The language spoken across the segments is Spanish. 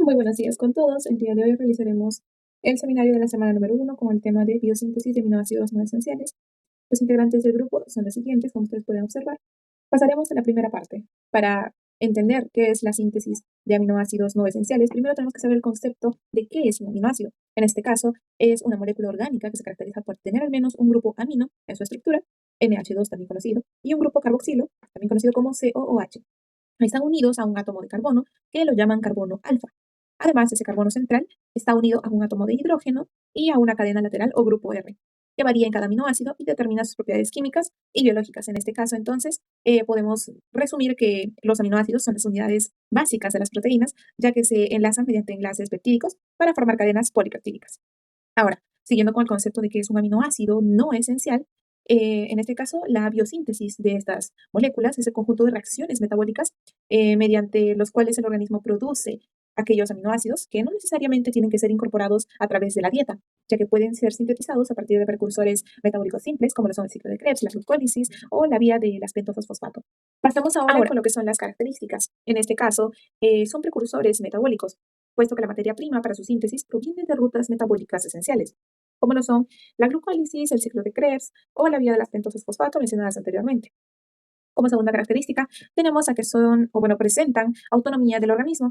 Muy buenos días con todos. El día de hoy realizaremos el seminario de la semana número 1 con el tema de biosíntesis de aminoácidos no esenciales. Los integrantes del grupo son los siguientes, como ustedes pueden observar. Pasaremos a la primera parte. Para entender qué es la síntesis de aminoácidos no esenciales, primero tenemos que saber el concepto de qué es un aminoácido. En este caso, es una molécula orgánica que se caracteriza por tener al menos un grupo amino en su estructura, NH2 también conocido, y un grupo carboxilo, también conocido como COOH. Están unidos a un átomo de carbono que lo llaman carbono alfa. Además, ese carbono central está unido a un átomo de hidrógeno y a una cadena lateral o grupo R, que varía en cada aminoácido y determina sus propiedades químicas y biológicas. En este caso, entonces, podemos resumir que los aminoácidos son las unidades básicas de las proteínas, ya que se enlazan mediante enlaces peptídicos para formar cadenas polipeptídicas. Ahora, siguiendo con el concepto de que es un aminoácido no esencial, en este caso, la biosíntesis de estas moléculas es el conjunto de reacciones metabólicas mediante los cuales el organismo produce aquellos aminoácidos que no necesariamente tienen que ser incorporados a través de la dieta, ya que pueden ser sintetizados a partir de precursores metabólicos simples, como lo son el ciclo de Krebs, la glucólisis o la vía de las pentosas fosfato. Pasamos ahora con lo que son las características. En este caso, son precursores metabólicos, puesto que la materia prima para su síntesis proviene de rutas metabólicas esenciales, como lo son la glucólisis, el ciclo de Krebs o la vía de las pentosas fosfato mencionadas anteriormente. Como segunda característica, tenemos a que son, o bueno, presentan autonomía del organismo,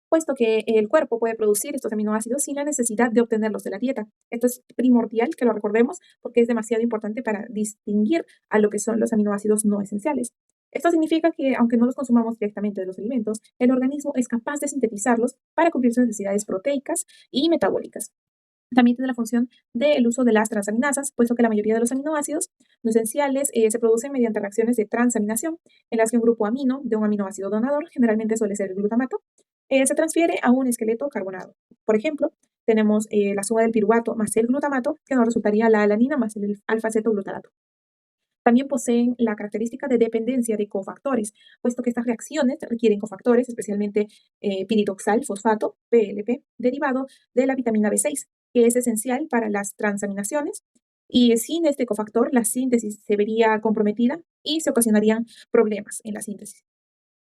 puesto que el cuerpo puede producir estos aminoácidos sin la necesidad de obtenerlos de la dieta. Esto es primordial que lo recordemos porque es demasiado importante para distinguir a lo que son los aminoácidos no esenciales. Esto significa que, aunque no los consumamos directamente de los alimentos, el organismo es capaz de sintetizarlos para cubrir sus necesidades proteicas y metabólicas. También tiene la función del uso de las transaminasas, puesto que la mayoría de los aminoácidos no esenciales se producen mediante reacciones de transaminación, en las que un grupo amino de un aminoácido donador, generalmente suele ser el glutamato, se transfiere a un esqueleto carbonado. Por ejemplo, tenemos la suma del piruvato más el glutamato, que nos resultaría la alanina más el alfa-cetoglutarato. También poseen la característica de dependencia de cofactores, puesto que estas reacciones requieren cofactores, especialmente piridoxal fosfato, PLP, derivado de la vitamina B6, que es esencial para las transaminaciones. Y sin este cofactor, la síntesis se vería comprometida y se ocasionarían problemas en la síntesis.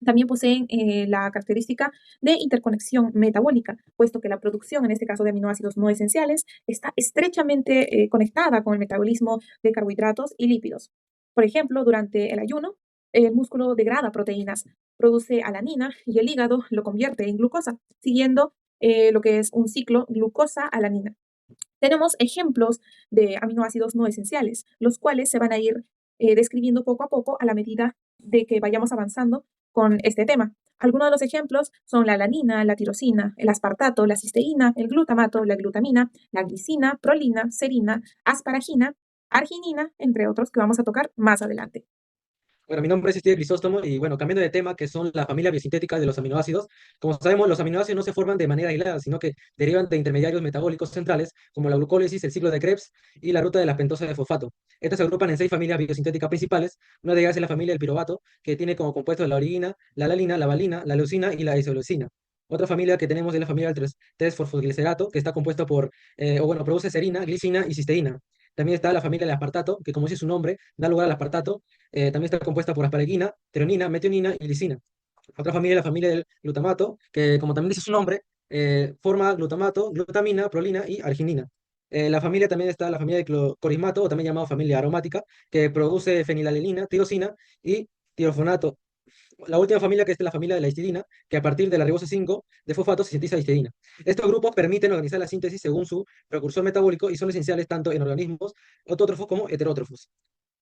También poseen la característica de interconexión metabólica, puesto que la producción, en este caso de aminoácidos no esenciales, está estrechamente conectada con el metabolismo de carbohidratos y lípidos. Por ejemplo, durante el ayuno, el músculo degrada proteínas, produce alanina y el hígado lo convierte en glucosa, siguiendo lo que es un ciclo glucosa-alanina. Tenemos ejemplos de aminoácidos no esenciales, los cuales se van a ir describiendo poco a poco a la medida de que vayamos avanzando con este tema. Algunos de los ejemplos son la alanina, la tirosina, el aspartato, la cisteína, el glutamato, la glutamina, la glicina, prolina, serina, asparagina, arginina, entre otros que vamos a tocar más adelante. Bueno, mi nombre es Steve Crisóstomo y bueno, cambiando de tema, que son la familia biosintética de los aminoácidos. Como sabemos, los aminoácidos no se forman de manera aislada, sino que derivan de intermediarios metabólicos centrales, como la glucólisis, el ciclo de Krebs y la ruta de las pentosas de fosfato. Estas se agrupan en 6 familias biosintéticas principales. Una de ellas es la familia del piruvato, que tiene como compuestos la orina, la alanina, la valina, la leucina y la isoleucina. Otra familia que tenemos es la familia del 3-fosfoglicerato, que está compuesta por, o bueno, produce serina, glicina y cisteína. También está la familia del aspartato, que como dice su nombre, da lugar al aspartato. También está compuesta por asparagina, treonina, metionina y lisina. Otra familia es la familia del glutamato, que como también dice su nombre, forma glutamato, glutamina, prolina y arginina. La familia también está la familia del corismato, o también llamado familia aromática, que produce fenilalanina, tirosina y tirofonato. La última familia, que es la familia de la histidina, que a partir de la ribosa 5 de fosfato se sintetiza histidina. Estos grupos permiten organizar la síntesis según su precursor metabólico y son esenciales tanto en organismos autótrofos como heterótrofos.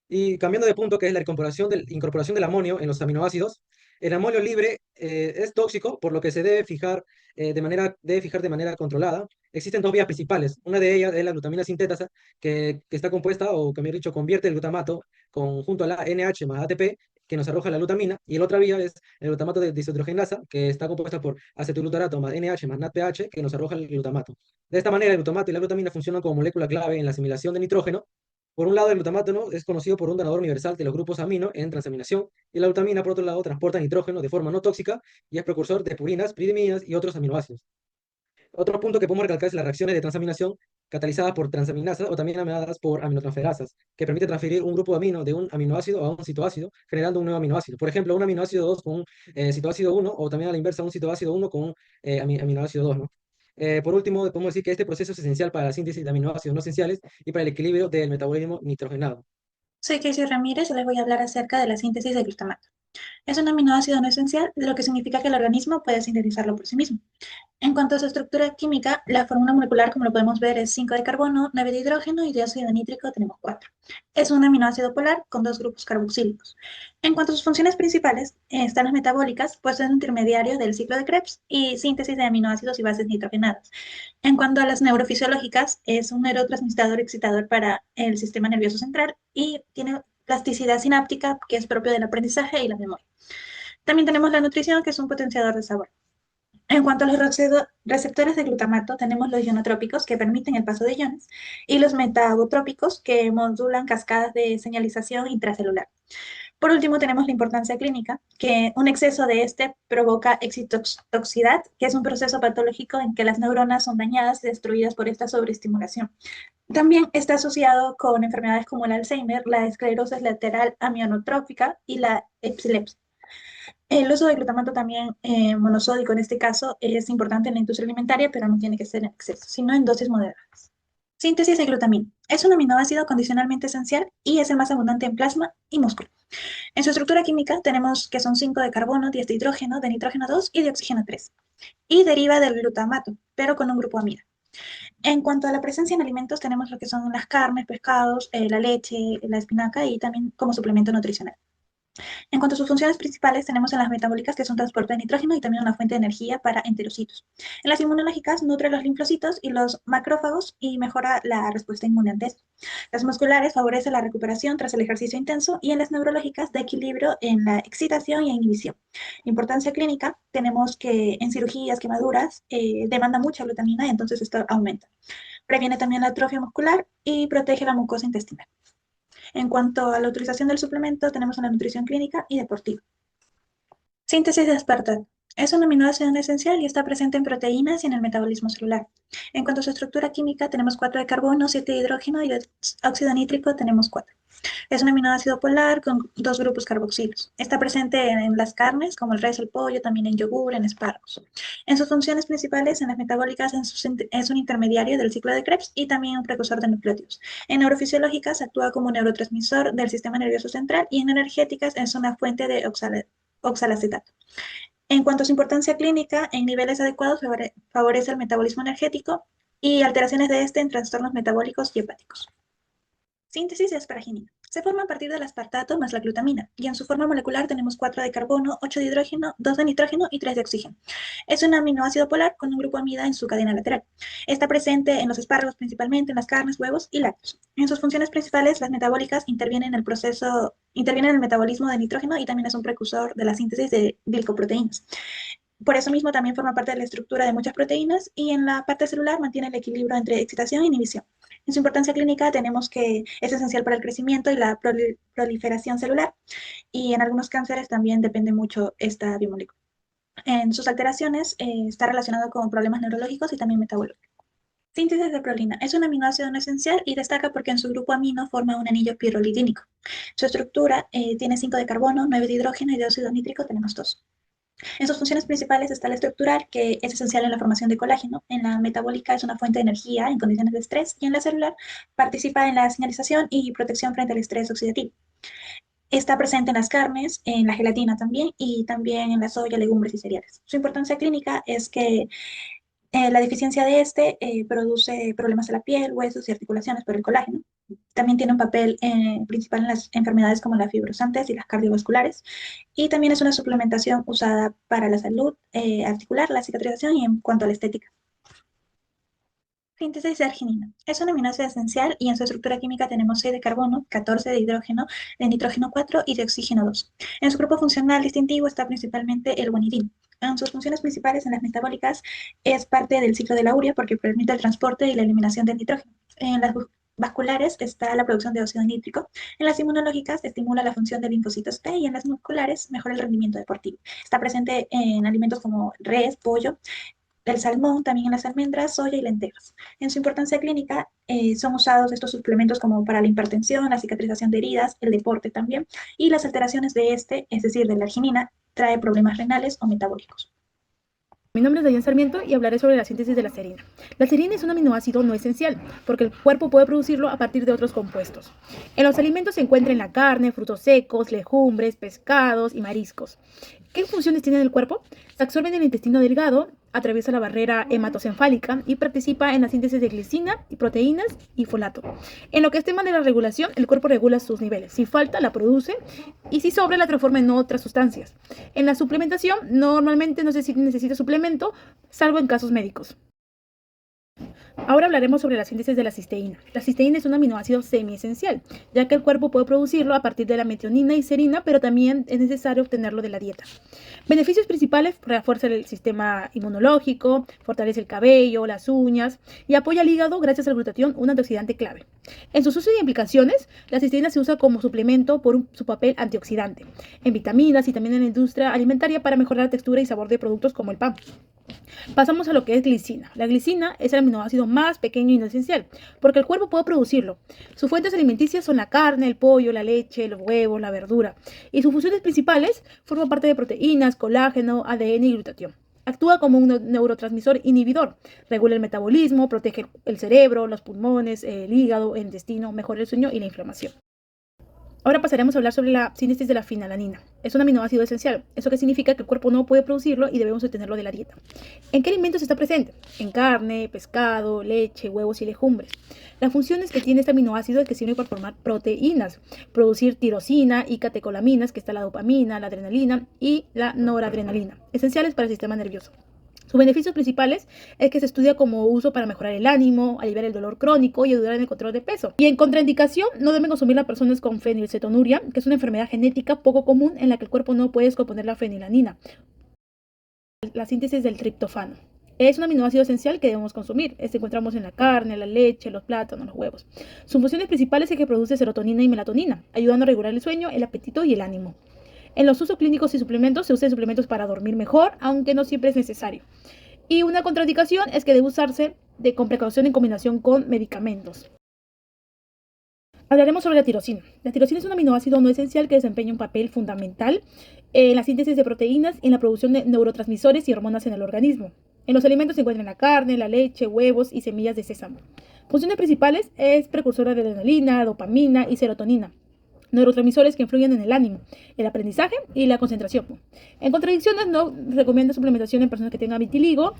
Y cambiando de punto, que es la incorporación del amonio en los aminoácidos, el amonio libre es tóxico, por lo que se debe fijar de manera controlada. Existen dos vías principales. Una de ellas es la glutamina sintetasa, que está compuesta, o que me he dicho, convierte el glutamato junto a la NH más ATP, que nos arroja la glutamina. Y la otra vía es el glutamato de deshidrogenasa, que está compuesta por acetilglutarato más NH más NADPH, que nos arroja el glutamato. De esta manera, el glutamato y la glutamina funcionan como molécula clave en la asimilación de nitrógeno. Por un lado, el glutamato, ¿no?, es conocido por un donador universal de los grupos amino en transaminación, y la glutamina, por otro lado, transporta nitrógeno de forma no tóxica y es precursor de purinas, piridininas y otros aminoácidos. Otro punto que podemos recalcar es las reacciones de transaminación, catalizadas por transaminasas o también llamadas por aminotransferasas, que permite transferir un grupo de amino de un aminoácido a un citoácido, generando un nuevo aminoácido. Por ejemplo, un aminoácido 2 con un citoácido 1 o también a la inversa un citoácido 1 con un aminoácido 2, ¿no? Por último, podemos decir que este proceso es esencial para la síntesis de aminoácidos no esenciales y para el equilibrio del metabolismo nitrogenado. Soy Casey Ramírez y les voy a hablar acerca de la síntesis de glutamato. Es un aminoácido no esencial, lo que significa que el organismo puede sintetizarlo por sí mismo. En cuanto a su estructura química, la fórmula molecular, como lo podemos ver, es 5 de carbono, 9 de hidrógeno y dióxido nítrico tenemos 4. Es un aminoácido polar con dos grupos carboxílicos. En cuanto a sus funciones principales, están las metabólicas, pues es un intermediario del ciclo de Krebs y síntesis de aminoácidos y bases nitrogenadas. En cuanto a las neurofisiológicas, es un neurotransmisor excitador para el sistema nervioso central y tiene plasticidad sináptica, que es propio del aprendizaje y la memoria. También tenemos la nutrición, que es un potenciador de sabor. En cuanto a los receptores de glutamato, tenemos los ionotrópicos, que permiten el paso de iones, y los metabotrópicos, que modulan cascadas de señalización intracelular. Por último, tenemos la importancia clínica, que un exceso de este provoca excitotoxicidad, que es un proceso patológico en que las neuronas son dañadas y destruidas por esta sobreestimulación. También está asociado con enfermedades como el Alzheimer, la esclerosis lateral amiotrófica y la epilepsia. El uso de glutamato también monosódico en este caso es importante en la industria alimentaria, pero no tiene que ser en exceso, sino en dosis moderadas. Síntesis de glutamina. Es un aminoácido condicionalmente esencial y es el más abundante en plasma y músculo. En su estructura química tenemos que son 5 de carbono, 10 de hidrógeno, de nitrógeno 2 y de oxígeno 3. Y deriva del glutamato, pero con un grupo amida. En cuanto a la presencia en alimentos, tenemos lo que son las carnes, pescados, la leche, la espinaca y también como suplemento nutricional. En cuanto a sus funciones principales, tenemos en las metabólicas, que son transporte de nitrógeno y también una fuente de energía para enterocitos. En las inmunológicas, nutre los linfocitos y los macrófagos y mejora la respuesta inmune ante esto. Las musculares favorece la recuperación tras el ejercicio intenso y en las neurológicas da equilibrio en la excitación y inhibición. Importancia clínica, tenemos que en cirugías, quemaduras, demanda mucha glutamina y entonces esto aumenta. Previene también la atrofia muscular y protege la mucosa intestinal. En cuanto a la utilización del suplemento, tenemos una nutrición clínica y deportiva. Síntesis de aspartato. Es un aminoácido no esencial y está presente en proteínas y en el metabolismo celular. En cuanto a su estructura química, tenemos 4 de carbono, 7 de hidrógeno y de óxido nítrico tenemos 4. Es un aminoácido polar con dos grupos carboxilos. Está presente en las carnes, como el res, el pollo, también en yogur, en espárragos. En sus funciones principales, en las metabólicas, es un intermediario del ciclo de Krebs y también un precursor de nucleótidos. En neurofisiológicas, actúa como neurotransmisor del sistema nervioso central y en energéticas es una fuente de oxalacetato. En cuanto a su importancia clínica, en niveles adecuados favorece el metabolismo energético y alteraciones de este en trastornos metabólicos y hepáticos. Síntesis de asparagina. Se forma a partir del aspartato más la glutamina, y en su forma molecular tenemos 4 de carbono, 8 de hidrógeno, 2 de nitrógeno y 3 de oxígeno. Es un aminoácido polar con un grupo amida en su cadena lateral. Está presente en los espárragos principalmente, en las carnes, huevos y lácteos. En sus funciones principales, las metabólicas intervienen en el metabolismo de nitrógeno y también es un precursor de la síntesis de glicoproteínas. Por eso mismo también forma parte de la estructura de muchas proteínas y en la parte celular mantiene el equilibrio entre excitación e inhibición. En su importancia clínica tenemos que es esencial para el crecimiento y la proliferación celular y en algunos cánceres también depende mucho esta biomolécula. En sus alteraciones está relacionado con problemas neurológicos y también metabólicos. Síntesis de prolina. Es un aminoácido no esencial y destaca porque en su grupo amino forma un anillo pirrolidínico. Su estructura tiene 5 de carbono, 9 de hidrógeno y de óxido nítrico tenemos 2. En sus funciones principales está la estructural, que es esencial en la formación de colágeno. En la metabólica es una fuente de energía en condiciones de estrés y en la celular participa en la señalización y protección frente al estrés oxidativo. Está presente en las carnes, en la gelatina también y también en la soya, legumbres y cereales. Su importancia clínica es que la deficiencia de este produce problemas en la piel, huesos y articulaciones por el colágeno. También tiene un papel principal en las enfermedades como las fibrosantes y las cardiovasculares. Y también es una suplementación usada para la salud articular, la cicatrización y en cuanto a la estética. Síntesis de arginina. Es un aminoácido esencial y en su estructura química tenemos 6 de carbono, 14 de hidrógeno, de nitrógeno 4 y de oxígeno 2. En su grupo funcional distintivo está principalmente el guanidino. En sus funciones principales en las metabólicas es parte del ciclo de la urea porque permite el transporte y la eliminación del nitrógeno. En las vasculares está la producción de óxido nítrico. En las inmunológicas estimula la función de linfocitos T y en las musculares mejora el rendimiento deportivo. Está presente en alimentos como res, pollo, el salmón, también en las almendras, soya y lentejas. En su importancia clínica, son usados estos suplementos como para la hipertensión, la cicatrización de heridas, el deporte también, y las alteraciones de este, es decir, de la arginina, trae problemas renales o metabólicos. Mi nombre es Dayan Sarmiento y hablaré sobre la síntesis de la serina. La serina es un aminoácido no esencial, porque el cuerpo puede producirlo a partir de otros compuestos. En los alimentos se encuentra en la carne, frutos secos, legumbres, pescados y mariscos. ¿Qué funciones tiene en el cuerpo? Se absorbe en el intestino delgado, atraviesa la barrera hematoencefálica y participa en la síntesis de glicina, y proteínas y folato. En lo que es tema de la regulación, el cuerpo regula sus niveles. Si falta, la produce y si sobra, la transforma en otras sustancias. En la suplementación, normalmente no se necesita suplemento, salvo en casos médicos. Ahora hablaremos sobre la síntesis de la cisteína. La cisteína es un aminoácido semiesencial, ya que el cuerpo puede producirlo a partir de la metionina y serina, pero también es necesario obtenerlo de la dieta. Beneficios principales: refuerza el sistema inmunológico, fortalece el cabello, las uñas y apoya al hígado gracias al glutatión, un antioxidante clave. En sus usos y implicaciones, la cisteína se usa como suplemento por su papel antioxidante, en vitaminas y también en la industria alimentaria para mejorar la textura y sabor de productos como el pan. Pasamos a lo que es glicina. La glicina es el aminoácido más pequeño y no esencial, porque el cuerpo puede producirlo. Sus fuentes alimenticias son la carne, el pollo, la leche, los huevos, la verdura. Y sus funciones principales forman parte de proteínas, colágeno, ADN y glutatión. Actúa como un neurotransmisor inhibidor, regula el metabolismo, protege el cerebro, los pulmones, el hígado, el intestino, mejora el sueño y la inflamación. Ahora pasaremos a hablar sobre la síntesis de la fenilalanina. Es un aminoácido esencial. ¿Eso qué significa? Que el cuerpo no puede producirlo y debemos obtenerlo de la dieta. ¿En qué alimentos está presente? En carne, pescado, leche, huevos y legumbres. Las funciones que tiene este aminoácido es que sirve para formar proteínas, producir tirosina y catecolaminas, que está la dopamina, la adrenalina y la noradrenalina, esenciales para el sistema nervioso. Sus beneficios principales es que se estudia como uso para mejorar el ánimo, aliviar el dolor crónico y ayudar en el control de peso. Y en contraindicación, no deben consumir las personas con fenilcetonuria, que es una enfermedad genética poco común en la que el cuerpo no puede descomponer la fenilanina. La síntesis del triptófano. Es un aminoácido esencial que debemos consumir. Este encontramos en la carne, la leche, los plátanos, los huevos. Sus funciones principales es que produce serotonina y melatonina, ayudando a regular el sueño, el apetito y el ánimo. En los usos clínicos y suplementos se usan suplementos para dormir mejor, aunque no siempre es necesario. Y una contraindicación es que debe usarse con precaución en combinación con medicamentos. Hablaremos sobre la tirosina. La tirosina es un aminoácido no esencial que desempeña un papel fundamental en la síntesis de proteínas y en la producción de neurotransmisores y hormonas en el organismo. En los alimentos se encuentran la carne, la leche, huevos y semillas de sésamo. Funciones principales: es precursora de adrenalina, dopamina y serotonina, neurotransmisores que influyen en el ánimo, el aprendizaje y la concentración. En contradicciones, no recomienda suplementación en personas que tengan vitiligo.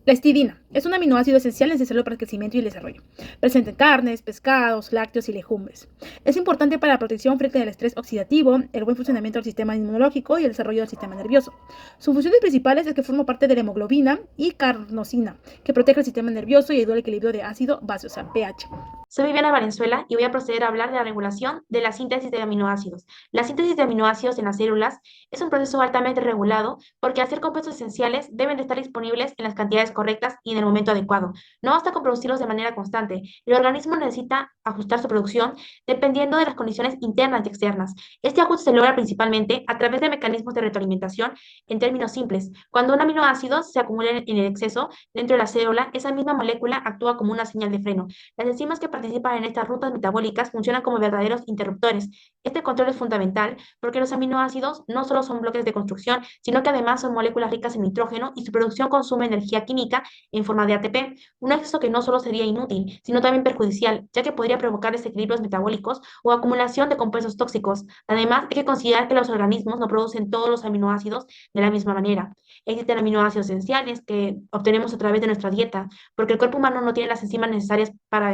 La histidina es un aminoácido esencial necesario para el crecimiento y el desarrollo. Presente en carnes, pescados, lácteos y legumbres. Es importante para la protección frente al estrés oxidativo, el buen funcionamiento del sistema inmunológico y el desarrollo del sistema nervioso. Sus funciones principales es que forma parte de la hemoglobina y carnosina, que protege el sistema nervioso y ayuda al equilibrio de ácido-base, o sea, pH. Soy Viviana Valenzuela y voy a proceder a hablar de la regulación de la síntesis de aminoácidos. La síntesis de aminoácidos en las células es un proceso altamente regulado porque al ser compuestos esenciales deben de estar disponibles en las cantidades correctas y en el momento adecuado. No basta con producirlos de manera constante. El organismo necesita ajustar su producción dependiendo de las condiciones internas y externas. Este ajuste se logra principalmente a través de mecanismos de retroalimentación en términos simples. Cuando un aminoácido se acumula en el exceso dentro de la célula, esa misma molécula actúa como una señal de freno. Las enzimas que participan en estas rutas metabólicas funcionan como verdaderos interruptores. Este control es fundamental porque los aminoácidos no solo son bloques de construcción, sino que además son moléculas ricas en nitrógeno y su producción consume energía química en forma de ATP, un exceso que no solo sería inútil, sino también perjudicial, ya que podría provocar desequilibrios metabólicos o acumulación de compuestos tóxicos. Además, hay que considerar que los organismos no producen todos los aminoácidos de la misma manera. Existen aminoácidos esenciales que obtenemos a través de nuestra dieta, porque el cuerpo humano no tiene las enzimas necesarias para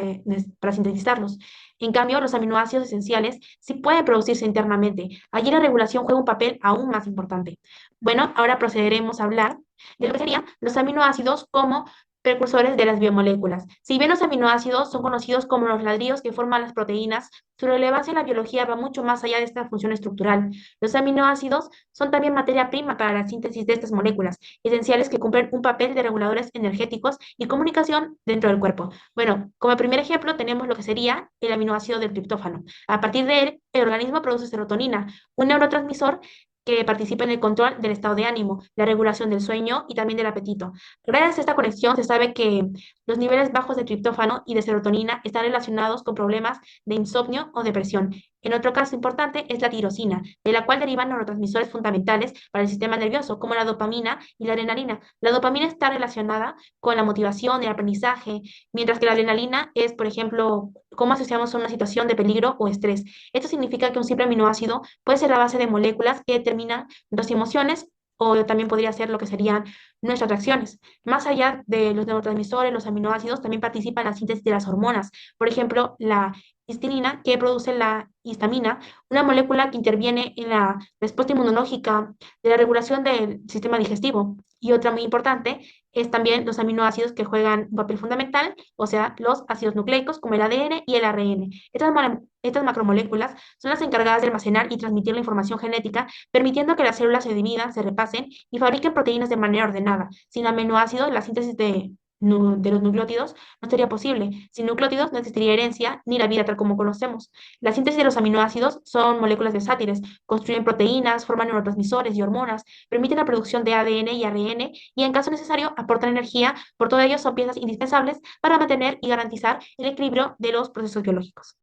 sintetizarlos. En cambio, los aminoácidos esenciales sí pueden producirse internamente. Allí la regulación juega un papel aún más importante. Bueno, ahora procederemos a hablar de lo que serían los aminoácidos como precursores de las biomoléculas. Si bien los aminoácidos son conocidos como los ladrillos que forman las proteínas, su relevancia en la biología va mucho más allá de esta función estructural. Los aminoácidos son también materia prima para la síntesis de estas moléculas, esenciales que cumplen un papel de reguladores energéticos y comunicación dentro del cuerpo. Bueno, como primer ejemplo tenemos lo que sería el aminoácido del triptófano. A partir de él, el organismo produce serotonina, un neurotransmisor que participa en el control del estado de ánimo, la regulación del sueño y también del apetito. Gracias a esta conexión se sabe que los niveles bajos de triptófano y de serotonina están relacionados con problemas de insomnio o depresión. En otro caso importante es la tirosina, de la cual derivan neurotransmisores fundamentales para el sistema nervioso, como la dopamina y la adrenalina. La dopamina está relacionada con la motivación, el aprendizaje, mientras que la adrenalina es, por ejemplo, cómo asociamos a una situación de peligro o estrés. Esto significa que un simple aminoácido puede ser la base de moléculas que determinan nuestras emociones o también podría ser lo que serían nuestras reacciones. Más allá de los neurotransmisores, los aminoácidos también participan en la síntesis de las hormonas. Por ejemplo, la histamina, que produce la histamina, una molécula que interviene en la respuesta inmunológica de la regulación del sistema digestivo. Y otra muy importante es también los aminoácidos que juegan un papel fundamental, o sea, los ácidos nucleicos como el ADN y el ARN. Estas macromoléculas son las encargadas de almacenar y transmitir la información genética, permitiendo que las células se dividan, se repasen y fabriquen proteínas de manera ordenada. Sin aminoácidos, la síntesis de los nucleótidos no sería posible. Sin nucleótidos no existiría herencia ni la vida tal como conocemos. La síntesis de los aminoácidos son moléculas versátiles, construyen proteínas, forman neurotransmisores y hormonas, permiten la producción de ADN y ARN y en caso necesario aportan energía. Por todo ello son piezas indispensables para mantener y garantizar el equilibrio de los procesos biológicos.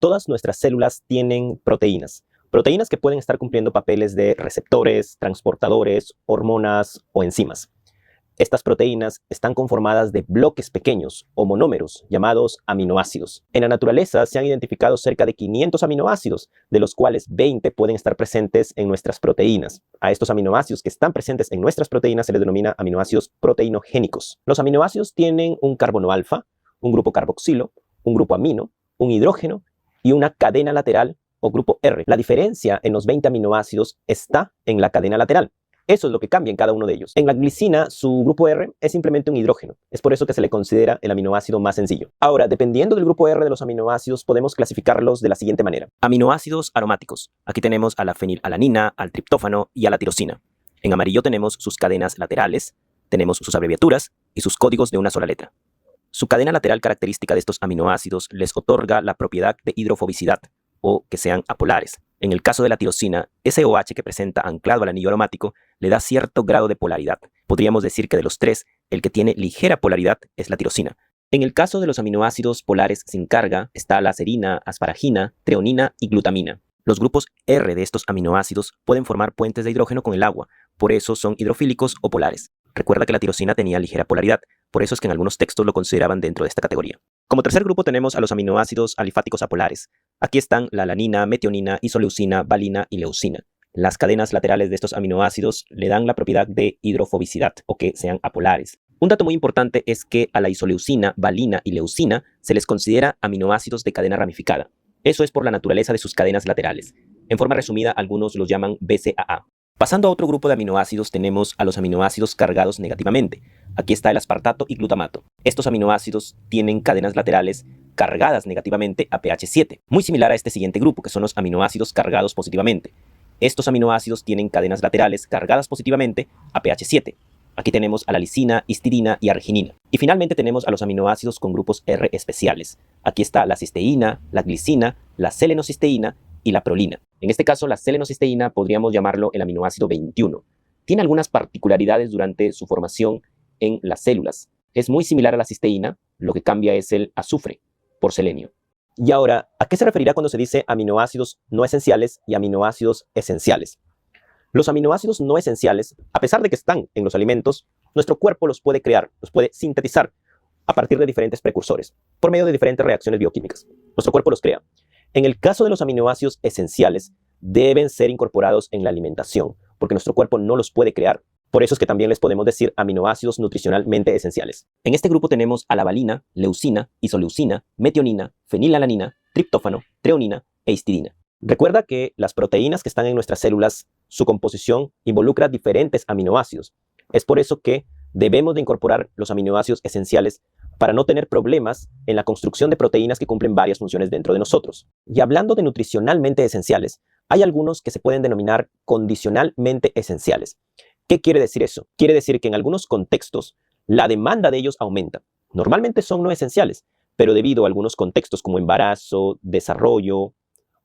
Todas nuestras células tienen proteínas. Proteínas que pueden estar cumpliendo papeles de receptores, transportadores, hormonas o enzimas. Estas proteínas están conformadas de bloques pequeños o monómeros llamados aminoácidos. En la naturaleza se han identificado cerca de 500 aminoácidos, de los cuales 20 pueden estar presentes en nuestras proteínas. A estos aminoácidos que están presentes en nuestras proteínas se les denomina aminoácidos proteinogénicos. Los aminoácidos tienen un carbono alfa, un grupo carboxilo, un grupo amino, un hidrógeno y una cadena lateral o grupo R. La diferencia en los 20 aminoácidos está en la cadena lateral. Eso es lo que cambia en cada uno de ellos. En la glicina, su grupo R es simplemente un hidrógeno. Es por eso que se le considera el aminoácido más sencillo. Ahora, dependiendo del grupo R de los aminoácidos, podemos clasificarlos de la siguiente manera. Aminoácidos aromáticos. Aquí tenemos a la fenilalanina, al triptófano y a la tirosina. En amarillo tenemos sus cadenas laterales, tenemos sus abreviaturas y sus códigos de una sola letra. Su cadena lateral característica de estos aminoácidos les otorga la propiedad de hidrofobicidad o que sean apolares. En el caso de la tirosina, ese OH que presenta anclado al anillo aromático le da cierto grado de polaridad. Podríamos decir que de los tres, el que tiene ligera polaridad es la tirosina. En el caso de los aminoácidos polares sin carga, está la serina, asparagina, treonina y glutamina. Los grupos R de estos aminoácidos pueden formar puentes de hidrógeno con el agua, por eso son hidrofílicos o polares. Recuerda que la tirosina tenía ligera polaridad, por eso es que en algunos textos lo consideraban dentro de esta categoría. Como tercer grupo tenemos a los aminoácidos alifáticos apolares. Aquí están la alanina, metionina, isoleucina, valina y leucina. Las cadenas laterales de estos aminoácidos le dan la propiedad de hidrofobicidad o que sean apolares. Un dato muy importante es que a la isoleucina, valina y leucina se les considera aminoácidos de cadena ramificada. Eso es por la naturaleza de sus cadenas laterales. En forma resumida, algunos los llaman BCAA. Pasando a otro grupo de aminoácidos, tenemos a los aminoácidos cargados negativamente. Aquí está el aspartato y glutamato. Estos aminoácidos tienen cadenas laterales cargadas negativamente a pH 7, muy similar a este siguiente grupo, que son los aminoácidos cargados positivamente. Estos aminoácidos tienen cadenas laterales cargadas positivamente a pH 7. Aquí tenemos a la lisina, histidina y arginina. Y finalmente tenemos a los aminoácidos con grupos R especiales. Aquí está la cisteína, la glicina, la selenocisteína y la prolina. En este caso, la selenocisteína podríamos llamarlo el aminoácido 21. Tiene algunas particularidades durante su formación en las células. Es muy similar a la cisteína, lo que cambia es el azufre por selenio. Y ahora, ¿a qué se referirá cuando se dice aminoácidos no esenciales y aminoácidos esenciales? Los aminoácidos no esenciales, a pesar de que están en los alimentos, nuestro cuerpo los puede crear, los puede sintetizar a partir de diferentes precursores, por medio de diferentes reacciones bioquímicas. Nuestro cuerpo los crea. En el caso de los aminoácidos esenciales, deben ser incorporados en la alimentación, porque nuestro cuerpo no los puede crear. Por eso es que también les podemos decir aminoácidos nutricionalmente esenciales. En este grupo tenemos a la valina, leucina, isoleucina, metionina, fenilalanina, triptófano, treonina e histidina. Recuerda que las proteínas que están en nuestras células, su composición involucra diferentes aminoácidos. Es por eso que debemos de incorporar los aminoácidos esenciales para no tener problemas en la construcción de proteínas que cumplen varias funciones dentro de nosotros. Y hablando de nutricionalmente esenciales, hay algunos que se pueden denominar condicionalmente esenciales. ¿Qué quiere decir eso? Quiere decir que en algunos contextos la demanda de ellos aumenta. Normalmente son no esenciales, pero debido a algunos contextos como embarazo, desarrollo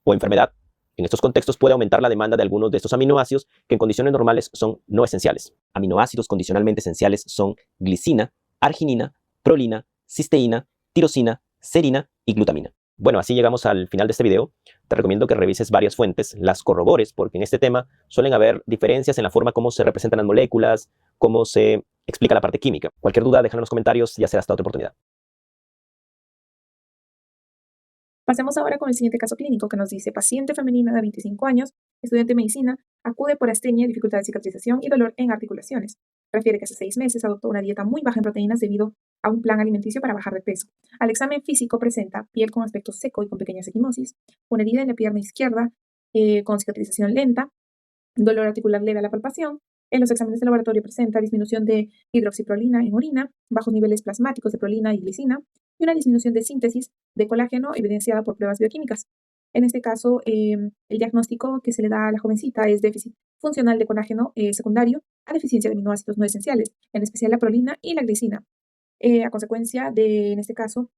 o enfermedad, en estos contextos puede aumentar la demanda de algunos de estos aminoácidos que en condiciones normales son no esenciales. Aminoácidos condicionalmente esenciales son glicina, arginina, prolina, cisteína, tirosina, serina y glutamina. Bueno, así llegamos al final de este video. Te recomiendo que revises varias fuentes, las corrobores, porque en este tema suelen haber diferencias en la forma como se representan las moléculas, cómo se explica la parte química. Cualquier duda, déjala en los comentarios, ya será hasta otra oportunidad. Pasemos ahora con el siguiente caso clínico que nos dice: paciente femenina de 25 años, estudiante de medicina, acude por astenia, dificultad de cicatrización y dolor en articulaciones. Refiere que hace 6 meses adoptó una dieta muy baja en proteínas debido a un plan alimenticio para bajar de peso. Al examen físico presenta piel con aspecto seco y con pequeñas equimosis, una herida en la pierna izquierda con cicatrización lenta, dolor articular leve a la palpación. En los exámenes de laboratorio presenta disminución de hidroxiprolina en orina, bajos niveles plasmáticos de prolina y glicina, y una disminución de síntesis de colágeno evidenciada por pruebas bioquímicas. En este caso, el diagnóstico que se le da a la jovencita es déficit funcional de colágeno secundario a deficiencia de aminoácidos no esenciales, en especial la prolina y la glicina. A consecuencia de, en este caso,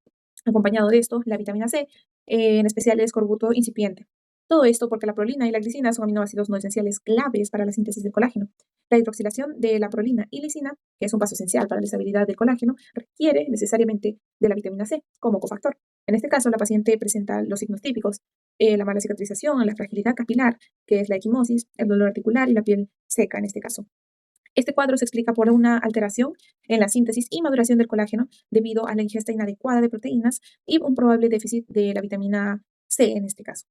acompañado de esto, la vitamina C, en especial el escorbuto incipiente. Todo esto porque la prolina y la glicina son aminoácidos no esenciales claves para la síntesis del colágeno. La hidroxilación de la prolina y lisina, que es un paso esencial para la estabilidad del colágeno, requiere necesariamente de la vitamina C como cofactor. En este caso, la paciente presenta los signos típicos: la mala cicatrización, la fragilidad capilar, que es la equimosis, el dolor articular y la piel seca en este caso. Este cuadro se explica por una alteración en la síntesis y maduración del colágeno debido a la ingesta inadecuada de proteínas y un probable déficit de la vitamina C en este caso.